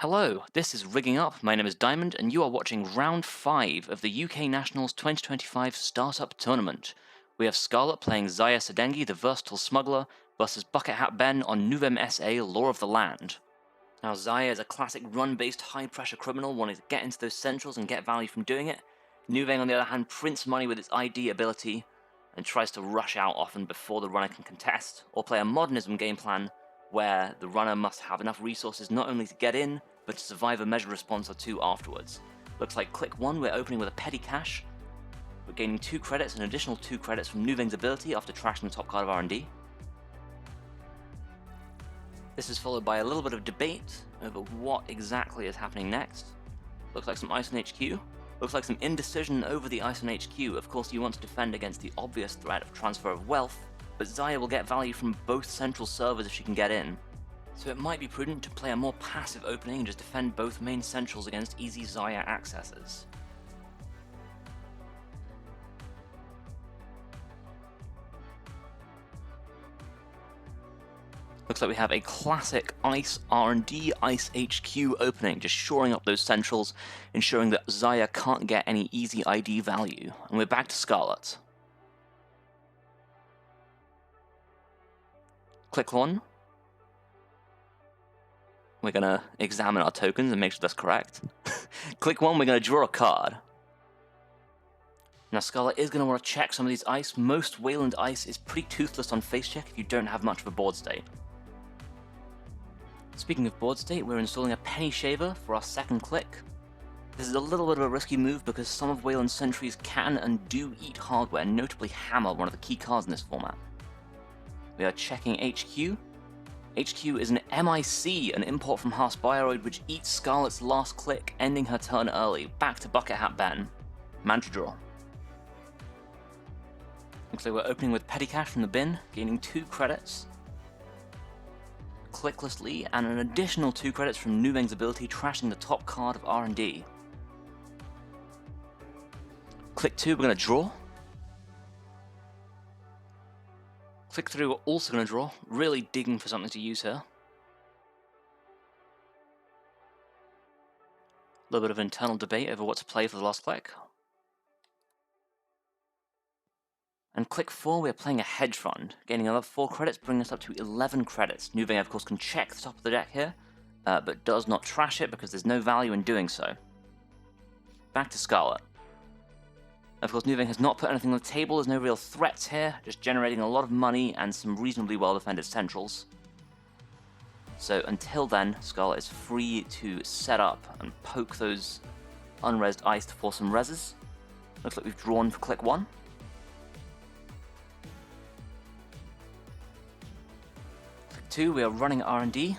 Hello, this is Rigging Up. My name is Diamond, and you are watching Round 5 of the UK Nationals 2025 Startup Tournament. We have Scarlet playing Zaya Sadengi, the versatile smuggler, versus Bucket Hat Ben on Nuvem SA Law of the Land. Now, Zaya is a classic run-based high-pressure criminal wanting to get into those centrals and get value from doing it. Nuveng, on the other hand, prints money with its ID ability and tries to rush out often before the runner can contest, or play a modernism game plan where the runner must have enough resources not only to get in, but to survive a measured response or two afterwards. Looks like click 1, we're opening with a petty cash. We're gaining 2 credits, an additional 2 credits from Nuveng's ability after trashing the top card of R&D. This is followed by a little bit of debate over what exactly is happening next. Looks like some ice on HQ. Looks like some indecision over the ice on HQ. Of course, you want to defend against the obvious threat of transfer of wealth, but Zaya will get value from both central servers if she can get in. So it might be prudent to play a more passive opening and just defend both main centrals against easy Zaya accesses. Looks like we have a classic Ice R&D, Ice HQ opening, just shoring up those centrals, ensuring that Zaya can't get any easy ID value. And we're back to Scarlet. Click 1. We're going to examine our tokens and make sure that's correct. Click 1, we're going to draw a card. Now Scarlet is going to want to check some of these ice. Most Wayland ice is pretty toothless on face check if you don't have much of a board state. Speaking of board state, we're installing a penny shaver for our second click. This is a little bit of a risky move because some of Wayland's sentries can and do eat hardware, notably Hammer, one of the key cards in this format. We are checking HQ. HQ is an MIC, an import from Haas Bioroid, which eats Scarlet's last click, ending her turn early. Back to Bucket Hat Ben. Mantra draw. Looks like we're opening with petty cash from the bin, gaining 2 credits. Clicklessly, and an additional 2 credits from Nuveng's ability, trashing the top card of R&D. Click 2, we're going to draw. Click 3, we're also going to draw, really digging for something to use here. A little bit of internal debate over what to play for the last click. And click 4, we're playing a hedge fund, gaining another 4 credits, bringing us up to 11 credits. Nuveng, of course, can check the top of the deck here, but does not trash it because there's no value in doing so. Back to Scarlet. Of course, Nuveng has not put anything on the table, there's no real threats here, just generating a lot of money and some reasonably well-defended centrals. So until then, Scarlet is free to set up and poke those unresed ice to force some reses. Looks like we've drawn for click 1. Click 2, we are running R&D,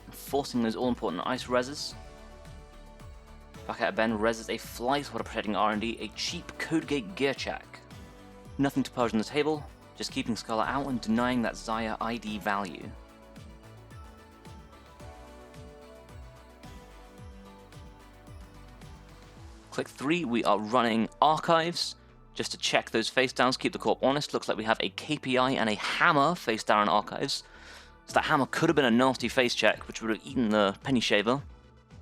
and forcing those all-important ice reses. Bucket Hat Ben reses a fly swatter protecting R&D, a cheap code gate gear check. Nothing to purge on the table, just keeping Scarlet out and denying that Zaya ID value. Click 3, we are running Archives, just to check those face downs, keep the corp honest. Looks like we have a KPI and a Hammer face down in Archives. So that Hammer could have been a nasty face check, which would have eaten the penny shaver.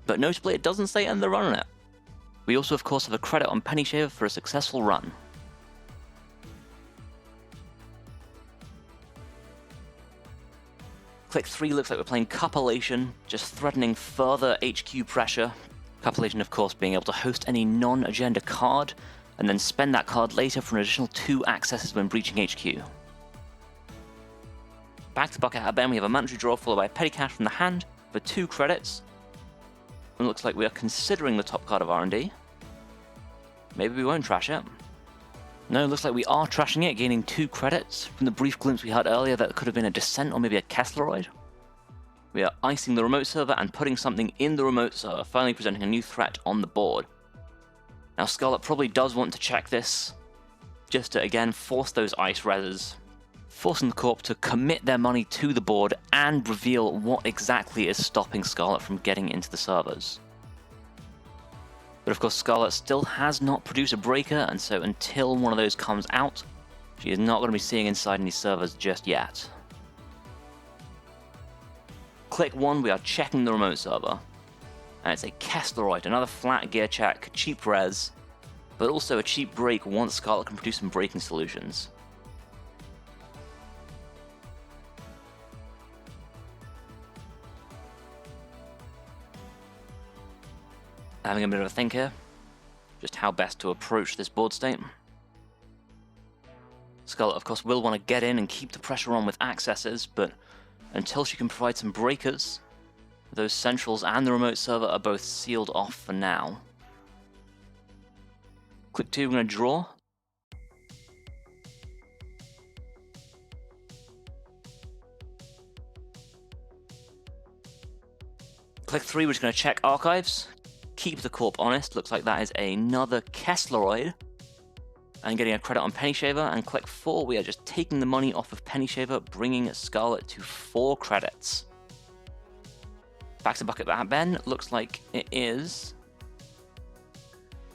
But notably, it doesn't say end the run on it. We also, of course, have a credit on Penny Shaver for a successful run. Click 3 looks like we're playing Cupulation, just threatening further HQ pressure. Cupulation, of course, being able to host any non-agenda card, and then spend that card later for an additional 2 accesses when breaching HQ. Back to Bucket Hat Ben, we have a mandatory draw followed by a petty cash from the hand for 2 credits. It looks like we are considering the top card of R&D. Maybe we won't trash it. No, it looks like we are trashing it, gaining 2 credits. From the brief glimpse we had earlier, that could have been a Descent or maybe a Kessleroid. We are icing the remote server and putting something in the remote server, finally presenting a new threat on the board. Now Scarlet probably does want to check this, just to again force those ice reses, forcing the corp to commit their money to the board and reveal what exactly is stopping Scarlet from getting into the servers. But of course, Scarlet still has not produced a breaker, and so until one of those comes out, she is not going to be seeing inside any servers just yet. Click 1, we are checking the remote server. And it's a Kessleroid, another flat gear check, cheap res, but also a cheap break once Scarlet can produce some braking solutions. Having a bit of a think here, just how best to approach this board state. Scarlet, of course, will want to get in and keep the pressure on with accesses, but until she can provide some breakers, those centrals and the remote server are both sealed off for now. Click 2, we're going to draw. Click 3, we're just going to check archives. Keep the corp honest, looks like that is another Kessleroid. And getting a credit on Penny Shaver, and click 4, we are just taking the money off of Penny Shaver, bringing Scarlet to 4 credits. Back to Bucket Bat Ben, looks like it is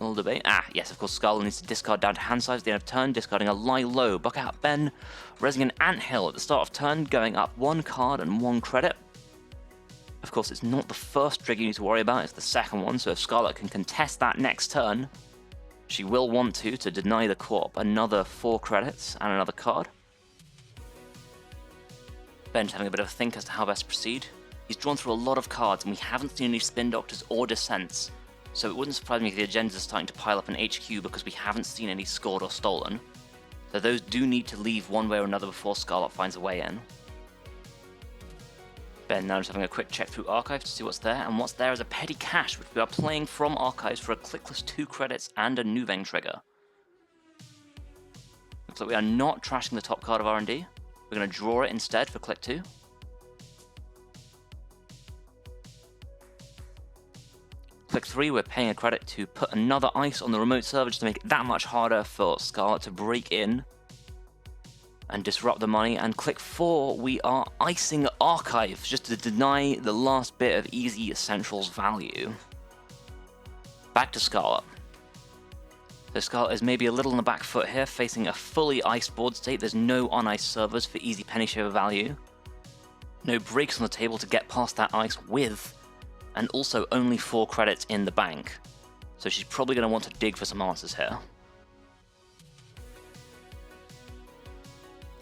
a little debate. Yes, of course, Scarlet needs to discard down to hand size at the end of turn, discarding a Lie Low. Bucket Hat Ben, resing an Anthill at the start of turn, going up 1 card and 1 credit. Of course, it's not the first trigger you need to worry about, it's the second one, so if Scarlet can contest that next turn, she will want to deny the corp another 4 credits and another card. Ben's having a bit of a think as to how best to proceed. He's drawn through a lot of cards, and we haven't seen any Spin Doctors or Descents, so it wouldn't surprise me if the agendas are starting to pile up in HQ because we haven't seen any scored or stolen. So those do need to leave one way or another before Scarlet finds a way in. Ben now just having a quick check through archives to see what's there, and what's there is a petty cash, which we are playing from archives for a clickless 2 credits and a Nuveng trigger. Looks like we are not trashing the top card of R&D. We're going to draw it instead for click 2. Click 3, we're paying a credit to put another ice on the remote server just to make it that much harder for Scarlet to break in and disrupt the money, and click 4, we are icing archives just to deny the last bit of easy essentials value. Back to Scarlet. So Scarlet is maybe a little on the back foot here, facing a fully iced board state. There's no on-ice servers for easy Penny Shaver value. No breaks on the table to get past that ice with, and also only 4 credits in the bank. So she's probably going to want to dig for some answers here.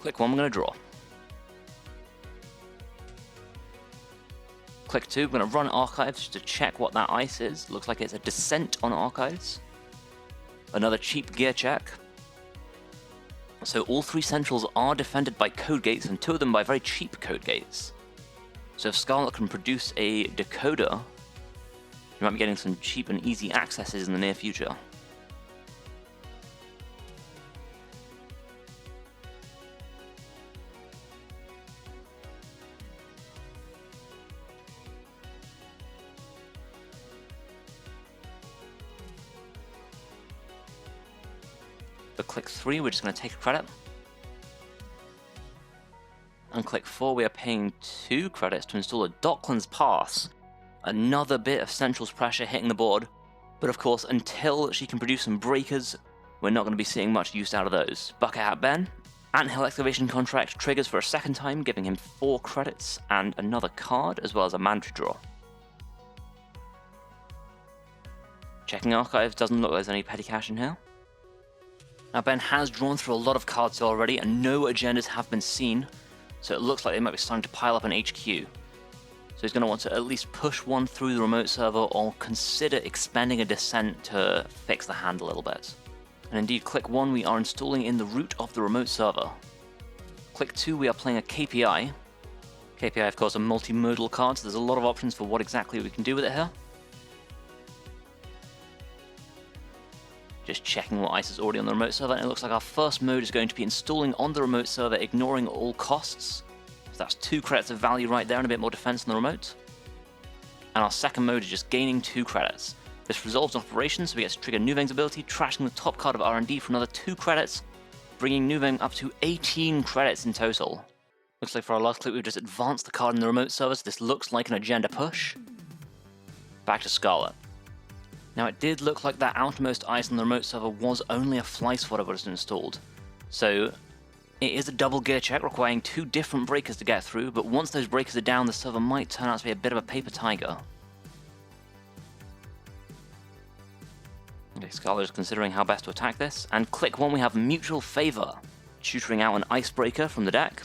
Click 1, we're going to draw. Click 2, we're going to run archives just to check what that ice is. Looks like it's a Descent on archives. Another cheap gear check. So all 3 centrals are defended by code gates, and 2 of them by very cheap code gates. So if Scarlet can produce a decoder, you might be getting some cheap and easy accesses in the near future. For click 3, we're just going to take a credit. And click 4, we are paying 2 credits to install a Docklands Pass. Another bit of Central's pressure hitting the board. But of course, until she can produce some breakers, we're not going to be seeing much use out of those. Bucket Hat Ben. Anthill Excavation Contract triggers for a second time, giving him 4 credits and another card, as well as a mandatory draw. Checking archives, doesn't look like there's any petty cash in here. Now Ben has drawn through a lot of cards already, and no agendas have been seen, so it looks like they might be starting to pile up in HQ. So he's going to want to at least push one through the remote server, or consider expending a Descent to fix the hand a little bit. And indeed, click 1, we are installing in the root of the remote server. Click 2, we are playing a KPI. KPI, of course, a multimodal card, so there's a lot of options for what exactly we can do with it here. Just checking what ice is already on the remote server, and it looks like our first mode is going to be installing on the remote server, ignoring all costs. So that's 2 credits of value right there and a bit more defense on the remote. And our second mode is just gaining 2 credits. This resolves operations, so we get to trigger Nuveng's ability, trashing the top card of R&D for another 2 credits, bringing Nuveng up to 18 credits in total. Looks like for our last clip we've just advanced the card in the remote server, so this looks like an agenda push. Back to Scarlet. Now it did look like that outermost ice on the remote server was only a fly swatter was installed. So it is a double gear check requiring 2 different breakers to get through, but once those breakers are down, the server might turn out to be a bit of a paper tiger. Okay, Scarlet is considering how best to attack this, and click 1 we have Mutual Favor, tutoring out an Icebreaker from the deck.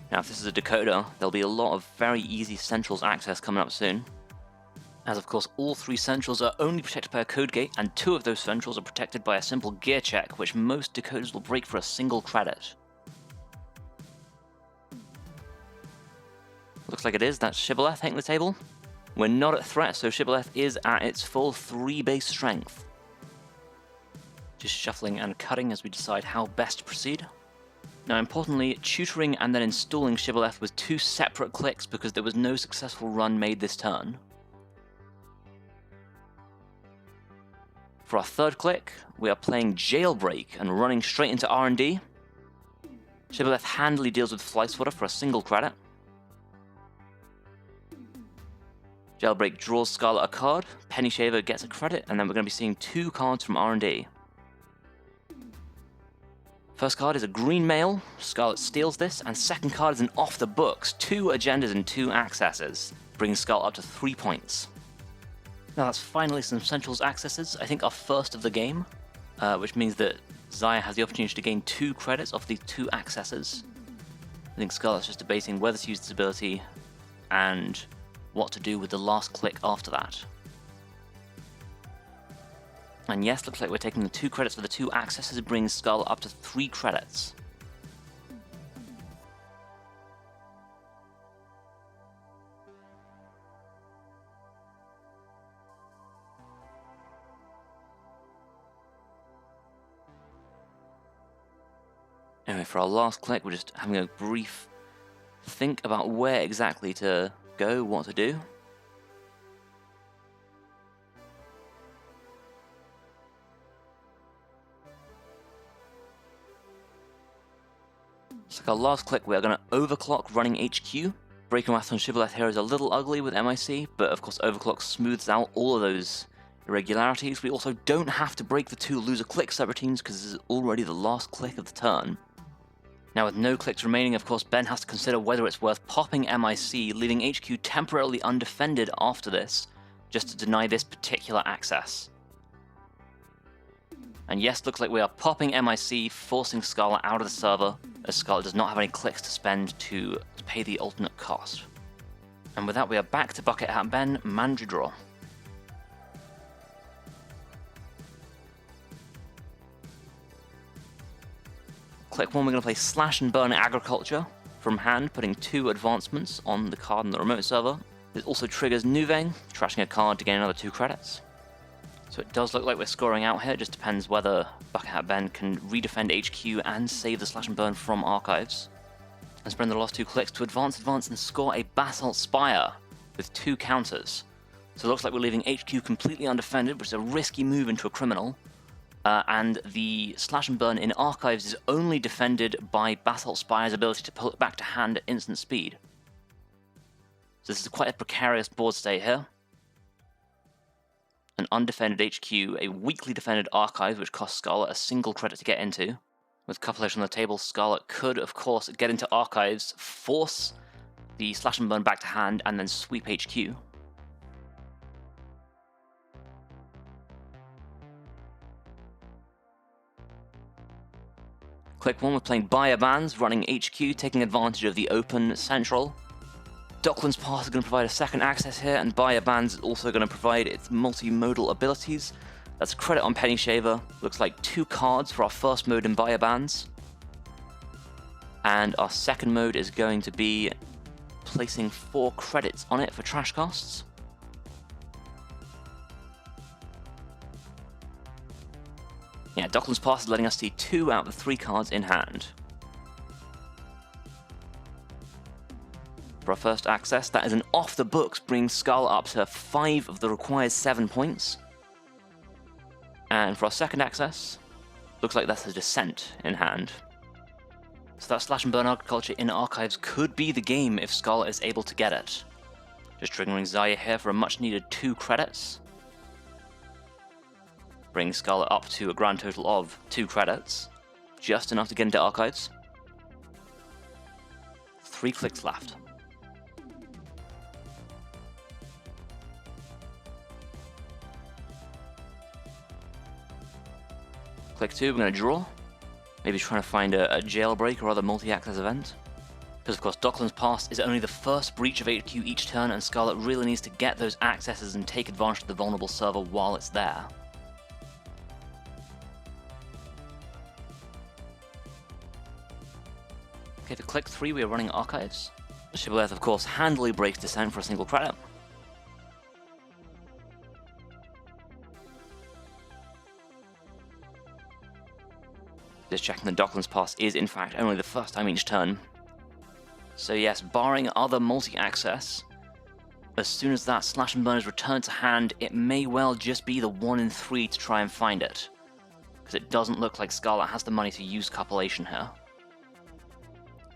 Now if this is a decoder, there'll be a lot of very easy Centrals access coming up soon. As of course all 3 Centrals are only protected by a code gate, and 2 of those Centrals are protected by a simple gear check, which most decoders will break for a single credit. Looks like it is, that's Shibboleth hitting the table. We're not at threat, so Shibboleth is at its full 3 base strength. Just shuffling and cutting as we decide how best to proceed. Now importantly, tutoring and then installing Shibboleth was 2 separate clicks because there was no successful run made this turn. For our 3rd click, we are playing Jailbreak and running straight into R&D. Shibboleth handily deals with Fly Swatter for a single credit. Jailbreak draws Scarlet a card, Penny Shaver gets a credit, and then we're going to be seeing 2 cards from R&D. First card is a green mail, Scarlet steals this, and second card is an off the books, 2 agendas and 2 accesses, bringing Scarlet up to 3 points. Now that's finally some Centrals accesses, I think our first of the game, which means that Zaya has the opportunity to gain 2 credits off these 2 accesses. I think Scarlet's just debating whether to use this ability and what to do with the last click after that. And yes, looks like we're taking the 2 credits for the 2 accesses, bringing Scarlet up to 3 credits. Anyway, for our last click, we're just having a brief think about where exactly to go, what to do. It's like our last click, we are going to overclock running HQ. Breaking Math on Shibboleth here is a little ugly with MIC, but of course overclock smooths out all of those irregularities. We also don't have to break the 2 loser click subroutines because this is already the last click of the turn. Now with no clicks remaining, of course, Ben has to consider whether it's worth popping MIC, leaving HQ temporarily undefended after this, just to deny this particular access. And yes, looks like we are popping MIC, forcing Scarlet out of the server, as Scarlet does not have any clicks to spend to pay the alternate cost. And with that, we are back to Bucket Hat Ben, mandatory draw. Click 1, we're going to play Slash and Burn Agriculture from hand, putting 2 advancements on the card in the remote server. It also triggers Nuveng, trashing a card to gain another 2 credits. So it does look like we're scoring out here, it just depends whether Bucket Hat Ben can redefend HQ and save the Slash and Burn from archives. And spend the last 2 clicks to advance, and score a Basalt Spire with 2 counters. So it looks like we're leaving HQ completely undefended, which is a risky move into a criminal. And the Slash and Burn in archives is only defended by Basalt Spire's ability to pull it back to hand at instant speed. So this is quite a precarious board state here. An undefended HQ, a weakly defended archive which costs Scarlet a single credit to get into. With Cupulation on the table, Scarlet could, of course, get into archives, force the Slash and Burn back to hand, and then sweep HQ. Click 1, we're playing Buyer Bans, running HQ, taking advantage of the open central. Dockland's Pass is going to provide a second access here, and Buyer Bans is also going to provide its multimodal abilities. That's credit on Penny Shaver. Looks like 2 cards for our first mode in Buyer Bans. And our second mode is going to be placing 4 credits on it for trash costs. Yeah, Dockland's Pass is letting us see 2 out of the 3 cards in hand. For our first access, that is an off the books, bringing Scarlet up to 5 of the required 7 points. And for our second access, looks like that's a Descent in hand. So that Slash and Burn Agriculture in archives could be the game if Scarlet is able to get it. Just triggering Zaya here for a much needed 2 credits. Bringing Scarlet up to a grand total of 2 credits. Just enough to get into archives. 3 clicks left. click 2, we're going to draw. Maybe trying to find a jailbreak or other multi-access event. Because of course Docklands Pass is only the first breach of HQ each turn, and Scarlet really needs to get those accesses and take advantage of the vulnerable server while it's there. Okay, for click 3 we are running Archives. Shibboleth of course handily breaks Descent for a single credit. Just checking the Docklands Pass is in fact only the first time each turn. So yes, barring other multi-access, as soon as that Slash and Burn is returned to hand, it may well just be the 1 in 3 to try and find it. Because it doesn't look like Scarlet has the money to use Copulation here.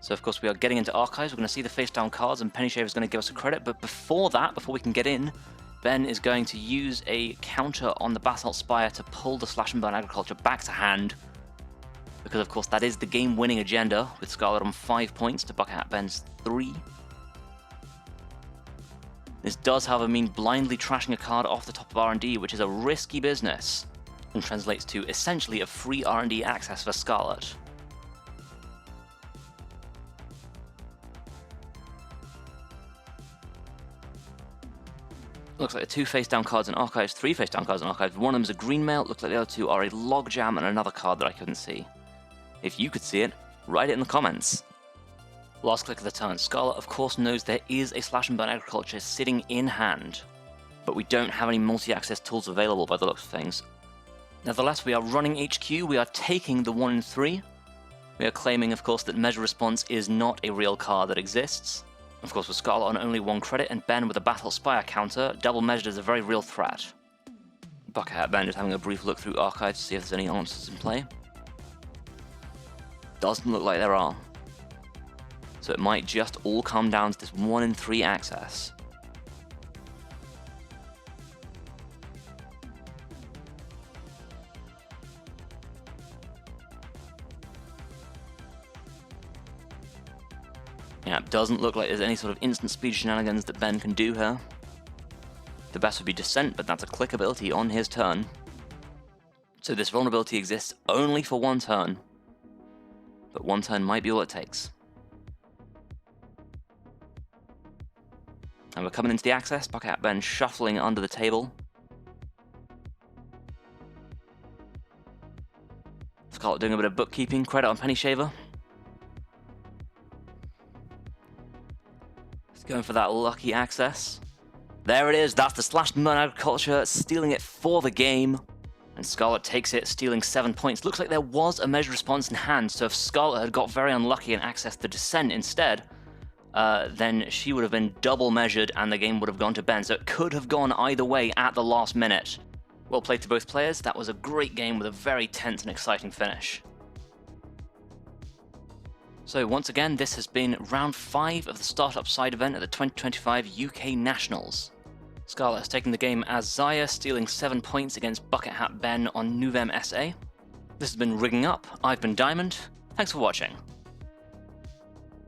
So of course we are getting into Archives, we're going to see the face down cards and Penny Shaver is going to give us a credit, but before that, before we can get in, Ben is going to use a counter on the Basalt Spire to pull the Slash and Burn Agriculture back to hand. Because of course that is the game-winning agenda, with Scarlet on 5 points to Bucket Hat Ben's 3. This does, however, mean blindly trashing a card off the top of R&D, which is a risky business, and translates to essentially a free R&D access for Scarlet. Looks like the 2 face-down cards in Archives, 3 face-down cards in Archives. One of them is a green mail, looks like the other 2 are a Logjam and another card that I couldn't see. If you could see it, write it in the comments. Last click of the turn. Scarlet of course knows there is a Slash and Burn Agriculture sitting in hand, but we don't have any multi-access tools available by the looks of things. Nevertheless, we are running HQ, we are taking the 1 in 3. We are claiming, of course, that Measure Response is not a real card that exists. Of course, with Scarlet on only 1 credit and Ben with a Battle Spire counter, double measured is a very real threat. Bucket Hat Ben just having a brief look through Archives to see if there's any answers in play. Doesn't look like there are. So it might just all come down to this 1 in 3 access. Yeah, it doesn't look like there's any sort of instant speed shenanigans that Ben can do here. The best would be Descent, but that's a click ability on his turn. So this vulnerability exists only for 1 turn. But 1 turn might be all it takes. And we're coming into the access, Bucket Hat Ben shuffling under the table. Scarlet doing a bit of bookkeeping, credit on Penny Shaver. He's going for that lucky access. There it is, that's the Slash and Burn Agriculture, stealing it for the game. And Scarlet takes it, stealing 7 points. Looks like there was a Measure Response in hand, so if Scarlet had got very unlucky and accessed the Descent instead, then she would have been double measured and the game would have gone to Ben. So it could have gone either way at the last minute. Well played to both players. That was a great game with a very tense and exciting finish. So once again, this has been round 5 of the Startup Side event at the 2025 UK Nationals. Scarlet has taken the game as Zaya, stealing 7 points against Bucket Hat Ben on Nuvem SA. This has been Rigging Up. I've been Diamond. Thanks for watching.